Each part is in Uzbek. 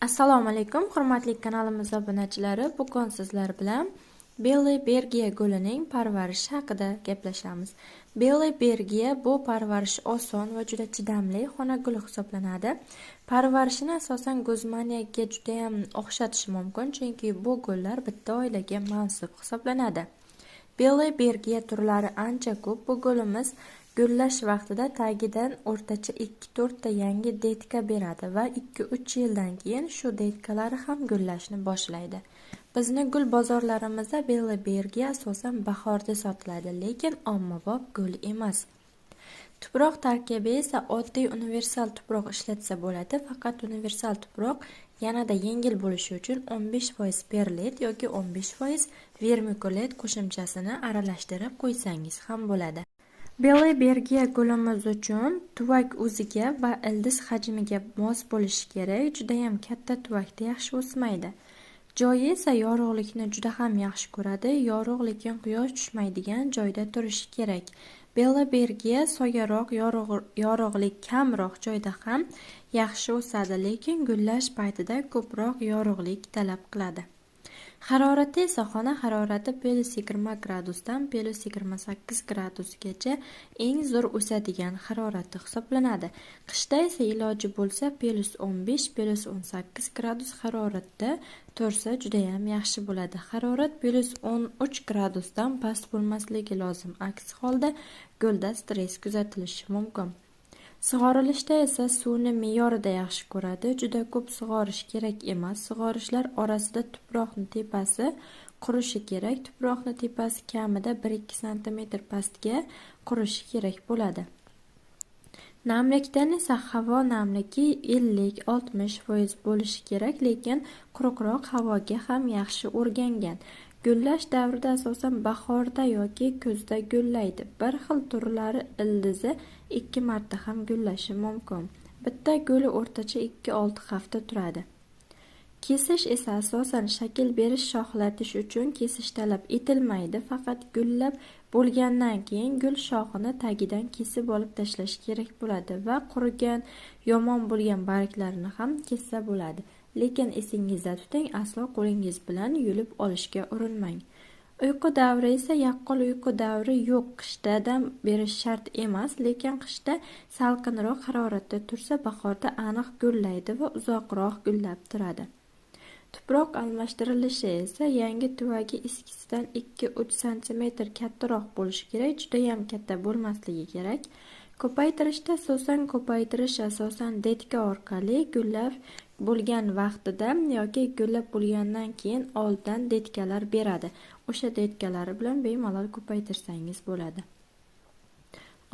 Assalomu alaykum, hurmatli kanalimiz obunachilari. Bugun sizlar bilan Belle-Bergia gulining parvarishi haqida gaplashamiz. Belle-Bergia bu parvarish oson va juda chidamli xona guli hisoblanadi. Parvarishini asosan guzmaniyaga juda ham o'xshatish mumkin, chunki bu gullar bitta oilaga mansub hisoblanadi. Belle-Bergia turlari ancha ko'p. Bu gulimiz gullash vaqtida tagidan o'rtacha 2-4 ta yangi detka beradi va 2-3 yildan keyin shu detkalari ham gullashni boshlaydi. Bizni gul bozorlarimizda Belle-Bergia asosan bahorda sotiladi, lekin ommabop gul emas. Tuproq tarkibi esa oddiy universal tuproq ishlatsa bo'ladi, faqat universal tuproq yanada yengil bo'lishi uchun 15% perlit yoki 15% vermikulit qo'shimchasini aralashtirib qo'ysangiz ham bo'ladi. Belle-Bergia gulimiz uchun tuvak o'ziga va ildiz hajmiga mos bo'lishi kerak. Juda ham katta tuvakda yaxshi o'smaydi. Joyi esa yorug'likni juda ham yaxshi ko'radi. Yorug' lekin quyosh tushmaydigan joyda turishi kerak. Belle-Bergia soyaroq, yorug'lik kamroq joyda ham yaxshi o'sadi, lekin gullash paytida ko'proq yorug'lik talab qiladi. Harorati esa xona harorati +20 gradusdan +28 gradusgacha eng zo'r o'sadigan harorati hisoblanadi. Qishda esa iloji bo'lsa +15 +18 gradus haroratda tursa juda ham yaxshi bo'ladi. Harorat +13 gradusdan past bo'lmasligi lozim. Aks holda gulda stress kuzatilishi mumkin. Sug'orilishda esa suvni me'yorida yaxshi ko'radi. Juda ko'p sug'orish kerak emas. Sug'orishlar orasida tuproqning tepasi qurishi kerak. Tuproqning tepasi kamida 1-2 cm pastga qurishi kerak bo'ladi. Namlikdan esa havo namligi 50-60% bo'lishi kerak, lekin quruqroq havoga ham yaxshi o'rgangan. Gullash davrida asosan bahorda yoki kuzda gullaydi. Bir xil turlari ildizi 2 marta ham gullashi mumkin. Bitta guli o'rtacha 2-6 hafta turadi. Kesish esa asosan shakl berish, shoxlatish uchun kesish talab etilmaydi. Faqat gullab bo'lgandan keyin gul shoxini tagidan kesib olib tashlash kerak bo'ladi va qurigan, yomon bo'lgan barglarini ham kessa bo'ladi. Lekin esingizda tuting, aslo qo'lingiz bilan yulib olishga urinmang. Uyqu davri esa yaqqol uyqu davri yo'q. Qishda dam berish shart emas, lekin qishda salqinroq haroratda tursa, bahorda aniq gullaydi va uzoqroq gullab turadi. Tuproq almashtirilishi esa yangi tuvagi eskisidan 2-3 cm kattaroq bo'lishi kerak, juda ham katta bo'lmasligi kerak. Ko'paytirishda ko'paytirish asosan detka orqali gullab bo'lgan vaqtida yoki gullab bo'lgandan keyin oldin detkalar beradi. O'sha detkalari bilan bemalol ko'paytirsangiz bo'ladi.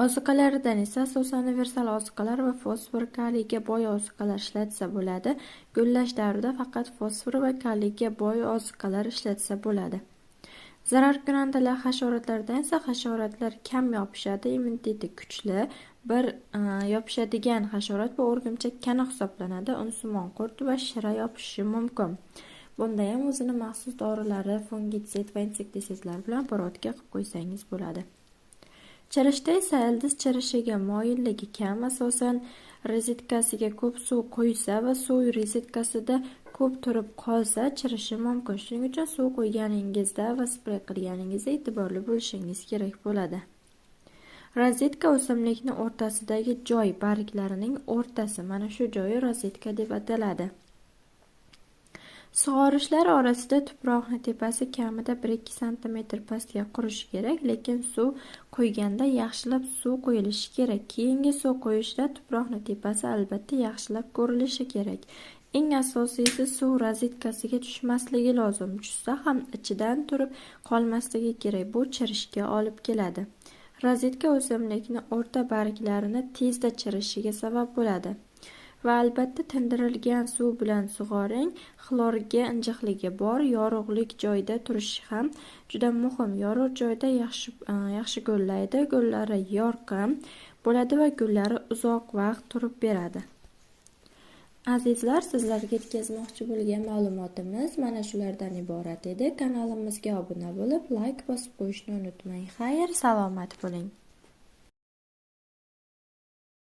Ozuqalaridan esa asosan universal ozuqalar va fosfor, kaliyga boy ozuqalar ishlatsa bo'ladi. Gullash davrida faqat fosfor va kaliyga boy ozuqalar ishlatsa bo'ladi. Zararkunandalar hasharotlardan esa hasharotlar kam yopishadi, immuniteti kuchli. Bir yopishadigan hasharot bu o'rgimchak kana hisoblanadi. Unsimon qurt va shira yopishi mumkin. Bunda ham o'zini maxsus dorilari, fungitsid va insektisidlar bilan borodga qilib qo'ysangiz bo'ladi. Chirishda esa ildiz chirishiga moyilligi kam, asosan rozetkasiga ko'p suv quysa va suv rozetkasida ko'p turib qolsa chirishi mumkin. Shuning uchun suv qo'yganingizda va sprey qilganingizda e'tiborli bo'lishingiz kerak bo'ladi. Rozetka o'simlikning o'rtasidagi joy, barglarining o'rtasi, mana shu joyi rozetka deb ataladi. Sug'orishlar orasida tuproqning tepasi kamida 1-2 cm pastga qurishi kerak, lekin suv qo'yganda yaxshilab suv qo'yilishi kerak. Keyingi suv qo'yishda tuproqning tepasi albatta yaxshilab ko'rilishi kerak. Eng asosiysi suv rozetkasiga tushmasligi lozim. Tushsa ham ichidan turib qolmasligi kerak. Bu chirishga olib keladi. Rozetka o'simlikning o'rta barglarini tezda chirishiga sabab bo'ladi. Va albatta tindirilgan suv bilan sug'oring. Xlorga injiqligi bor, yorug'lik joyda turishi ham juda muhim. Yorug' joyda yaxshi gullaydi, gullari yorqin bo'ladi va gullari uzoq vaqt turib beradi. Azizlar, sizlarga yetkazmoqchi bo'lgan ma'lumotimiz mana shulardan iborat edi. Kanalimizga obuna bo'lib, like bosib qo'yishni unutmang. Xayr, salomat bo'ling.